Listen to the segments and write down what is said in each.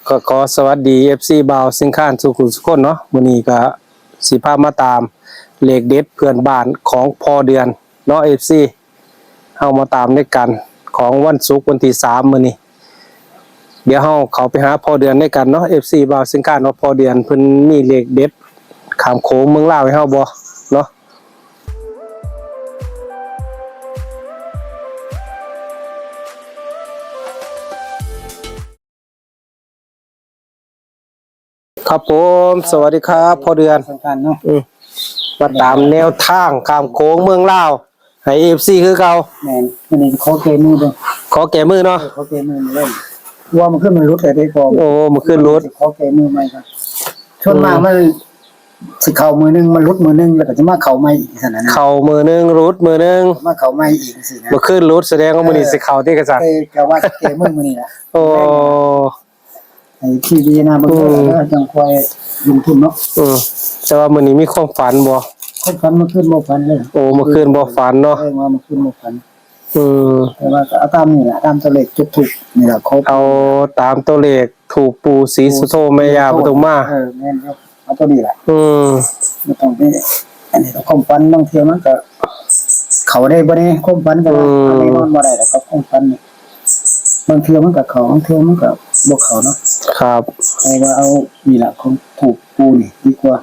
ก็ขอสวัสดี FC บ่าวสิงค้านสุขุมสุขคนเนาะมื้อนี้ก็สิพามาตามเลขเด็ดเพื่อนบ้านของพอเดือนเนาะ FC เฮามาตามด้วยกันของวันศุกร์วันที่3มื้อนี้เดี๋ยวเฮาเข้าไปหาพอเดือนด้วยกันเนาะ FC บ่าวสิงค้านเนาะพอเดือนเพิ่นมีเลขเด็ดข้ามโขงเมืองลาวให้เฮาบ่เนาะครับผมสวัสดีครับพอเดือนเนาะมาตามแนวทางข้ามโขงเมืองลาวให้ FC คือเก่าแม่นวันนี้ขอเกมือด้วยขอแก้มือเนาะขอเกมือเล่นว่ามันขึ้นมันรุดได้พอโอ้มันขึ้นรุดขอเกมือใหม่ครับชนมากมันสิเข้ามือนึงมันรุดมือนึงแล้วก็จะมาเข้าใหม่อีกขนาดนั้นเข้ามือนึงรุดมือนึงมาเข้าใหม่อีกสินะบ่ขึ้นรุดแสดงว่ามื้อนี้สิเข้าที่กษัตริย์ก็ว่าเกมือมื้อนี้ล่ะโอ้ไอ้ที่ดีนะบ่ก็จังค่อยลงทุนเนาะแต่ว่ามื้อนี้มีความฝันบ่คนฝันมันขึ้นบ่ฝันเลยโอ้เมื่อคืนบ่ฝันเนาะว่ามันขึ้นบ่ฝันแต่ว่าก็เอาตามนี่ล่ะตามตัวเลขจุดถูกนี่ล่ะเขาเอาตามตัวเลขถูกปู่ศรีสุโธแม่ย่าปทุมมาแม่นครับเอาตัวนี้ล่ะบ่ต้องไปอันนี้ความฝันบางเทื่อมันก็เขาได้บ่ได้ความฝันก็อันนี้นอนบ่ได้แล้วก็ความฝันนี่บางเทื่อมันก็เขาบางเทื่อมันก็บ่เขาเนาะครับแต่ว่าเอานี่ล่ะของถูกปูนี่ดีกว่า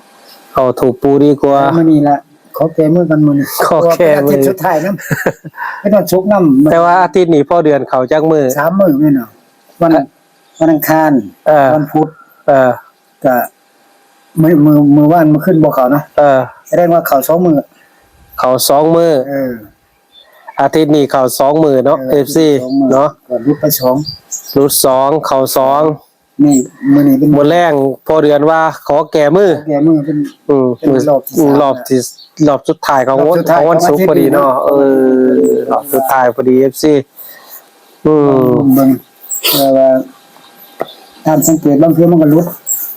เอาถูกปู่ดีกว่ามื้อนี้ล่ะขอแก้มือกันมื้อนี้ขอแก้มือสุดท้ายนำไม่ต้องชุกนำแต่ว่าอาทิตย์นี้พอเดือนเข้าจักมื้อ3มื้อแม่นเนาะวันอังคารวันพุธก็มื้อวานมื้อขึ้นบ่เข้านะแสดงว่าเข้า2มื้อเข้า2มื้ออาทิตย์นี้เข้า2มื้อเนาะ FC เนาะก็รุดไป2รุด2เข้า2นี่มื้อนี้เป็นมื้อแรงพอเดือนว่าขอแก้มือเป็นรอบสุดท้ายของวันศุกร์พอดีเนาะรอบสุดท้ายพอดี FC เบิ่งว่าตามสังเกตบางเทื่อมันก็รุด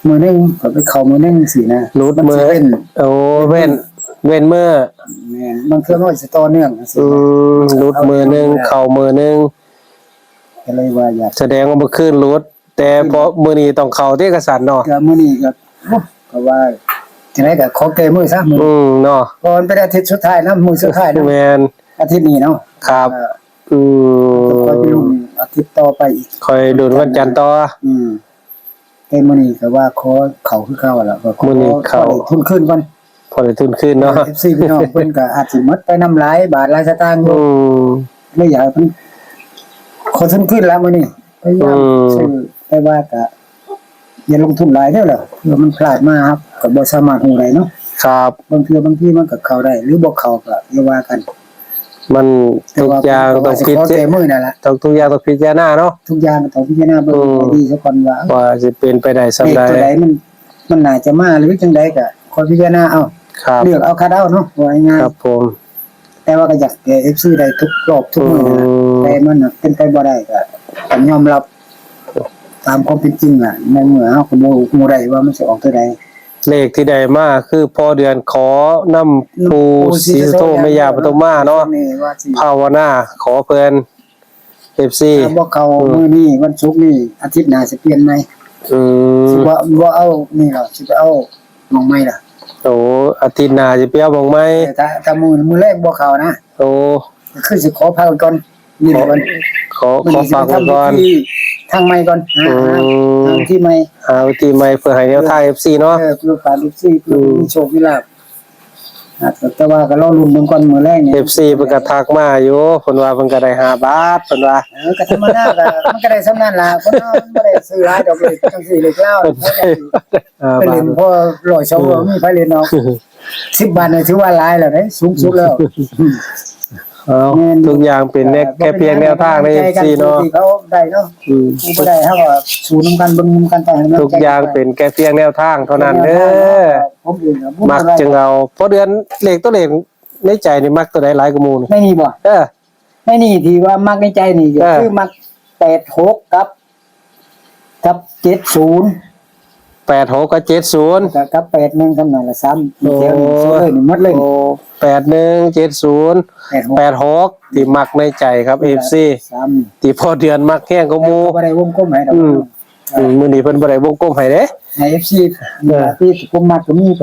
มื้อนึงก็ไปเข้ามื้อนึงสินะรุดมื้อโอ้เว้นมื้อแม่นบางเทื่อมันสิต่อเนื่องรุดมื้อนึงเข้ามื้อนึงก็เลยว่าอยากแสดงว่าบ่คืนรุดแต่พอมื้อนี้ต้องเข้าที่กษัตริย์เนาะก็มื้อนี้ก็ว่าจังได๋ก็ขอแก้มือซะมื้อเนาะก่อนเป็นอาทิตย์สุดท้ายนะมื้อสุดท้ายนะแม่นอาทิตย์นี้เนาะครับค่อยไปลุ้นอาทิตย์ต่อไปอีกค่อยลุ้นวันจันทร์ต่อแต่มื้อนี้ก็ว่าขอเข้าคือเก่าแล้วก็มื้อนี้เข้าทุนขึ้นก่อนพอได้ทุนขึ้นเนาะ FC พี่น้องเพิ่นก็อาจสิหมดไปนำหลายบาทหลายสตางค์เลยอยากเพิ่นขอทุนขึ้นแล้วมื้อนี้พยายามซื้อแต่ว่าก็อย่าลงทุนหลายเด้อล่ะเผื่อมันพลาดมาครับก็บ่สามารถฮู้ได้เนาะครับบางทีมันก็เข้าได้หรือบ่เข้าก็อย่าว่ากันมันทุกอย่างต้องพิจารณาทุกอย่างต้องพิจารณาเนาะทุกอย่างต้องพิจารณาเบิ่งดีซะก่อนว่าสิเป็นไปได้ซำใดตัวใดมันน่าจะมาหรือจังได๋ก็ขอพิจารณาเอาเลือกเอาคัดเอาเนาะว่าง่ายครับผมแต่ว่าก็อยากแก้ FC ได้ทุกรอบทุกมื้อแต่มันเป็นไปบ่ได้ก็ต้องยอมรับตามความเป็นจริงล่ะในเมื่อเฮาก็บ่ฮู้ได้ว่ามันสิออกตัวใดเลขที่ได้มาคือพอเดือนขอนำปู่ศรีสุโธแม่ย่าปทุมมาเนาะภาวนาขอเพิ่น FC บ่เข้ามื้อนี้วันศุกร์นี้อาทิตย์หน้าสิเปลี่ยนใหม่สิบ่เอานี่ล่ะสิไปเอาหม่องใหม่ล่ะโอ้อาทิตย์หน้าสิไปเอาหม่องใหม่ถ้ามื้อแรกบ่เข้านะโอ้คือสิขอพักก่อนนี่ก่อนขอฟังก่อนทางใหม่ก่อนทางที่ใหม่ที่ใหม่เพื่อให้แนวทาง FC เนาะเพื่อฝาก FC เพื่อมีโชคมีลาภแต่ว่าก็รอลุ้นเบิ่งก่อนมื้อแรกนี่ FC เพิ่นก็ทักมาอยู่เพิ่นว่าเพิ่นก็ได้5 บาทเพิ่นว่าก็ธรรมดาก็มันก็ได้ส่ำนั้นล่ะคนบ่ได้ซื้อหลายดอกเลยจังซี่เลยแล้วไปเล่นพอ100 200มีไปเล่นเนาะ10 บาทนี่ถือว่าหลายแล้วเด้สูงสุดแล้วทุกอย่างเป็นแค่เพียงแนวทางใน FC เนาะเขาได้เนาะบ่ได้เฮาก็สู้นำกันเบิ่งนำกันไปทุกอย่างเป็นแค่เพียงแนวทางเท่านั้นเด้อมักจึงเอาเพราะเดือนเลขตัวเลขในใจนี่มักตัวใดหลายกว่าหมู่ไม่มีบ่ไม่นี่ที่ว่ามักในใจนี่คือมัก86กับ70 86กับ70กับ81คั่นนั่นล่ะ3เดียวนี่หมดเลย81 70 86ที่มักในใจครับ FC ที่พอเดือนมักแห้งก็หมู่บ่ได้วงกลมให้ดอก มื้อนี้เพิ่นบ่ได้วงกลมให้เด้ ใน FC ที่ผมมักก็มี8170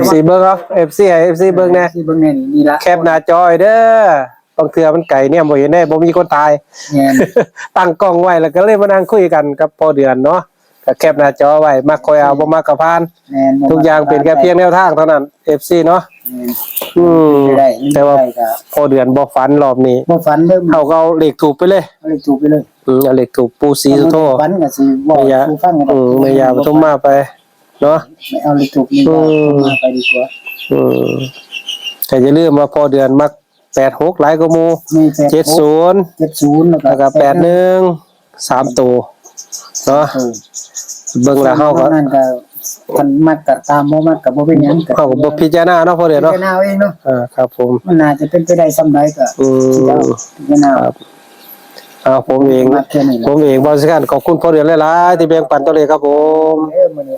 FC เบิ่งเอา FC ให้ FC เบิ่งแน่ ที่เบิ่งแน่นี่ละ แคปหน้าจอไว้เด้อบางเทื่อมันไกลเนี่ยบ่เห็นได้บ่มีคนตาย แม่น ตั้งกล้องไว้แล้วก็เลยมานั่งคุยกันกับพอเดือนเนาะก็แคปหน้าจอไว้มักคอยเอาบ่มักก็ผ่าน แม่น ทุกอย่างเป็นแค่เพียงแนวทางเท่านั้น FC เนาะ แม่น อืม ไม่ได้ แต่ว่า ไม่ได้ก็ พอเดือนบ่ฝันรอบนี้ บ่ฝันเด้อ เขาก็เอาเลขถูกไปเลย เอาเลยถูกไปเลย เอาเลขถูกปูสีสุโธ ฝันก็สิเว้า ไม่อยาก สู่ฟังกัน ไม่อยากปทุมมาไปเนาะ ไม่เอาเลยถูกนี่ก็มาไปดีกว่า อืมแต่อย่าลืมว่าพอเดือนมัก86หลายกว่าหมู่ มี70 70แล้ว แล้วก็ ก็ 81 3ตัวเนาะ เออ เบิ่งแล้วเฮาก็ นั่นก็มันมักก็ตามบ่มักก็บ่เป็นหยัง เฮาก็บ่พิจารณาเนาะพอเดือน เนาะ เนาะ เอาเองเนาะ ครับผม มันน่าจะเป็นไปได้ซำใดก็ อืม สิเอาพิจารณา ครับผมเอง มักแค่นี้แหละ ผมเองบริษัทขอบคุณพ่อเดือนหลายๆที่แบ่งปันตัวเลขครับผม มื้อนี้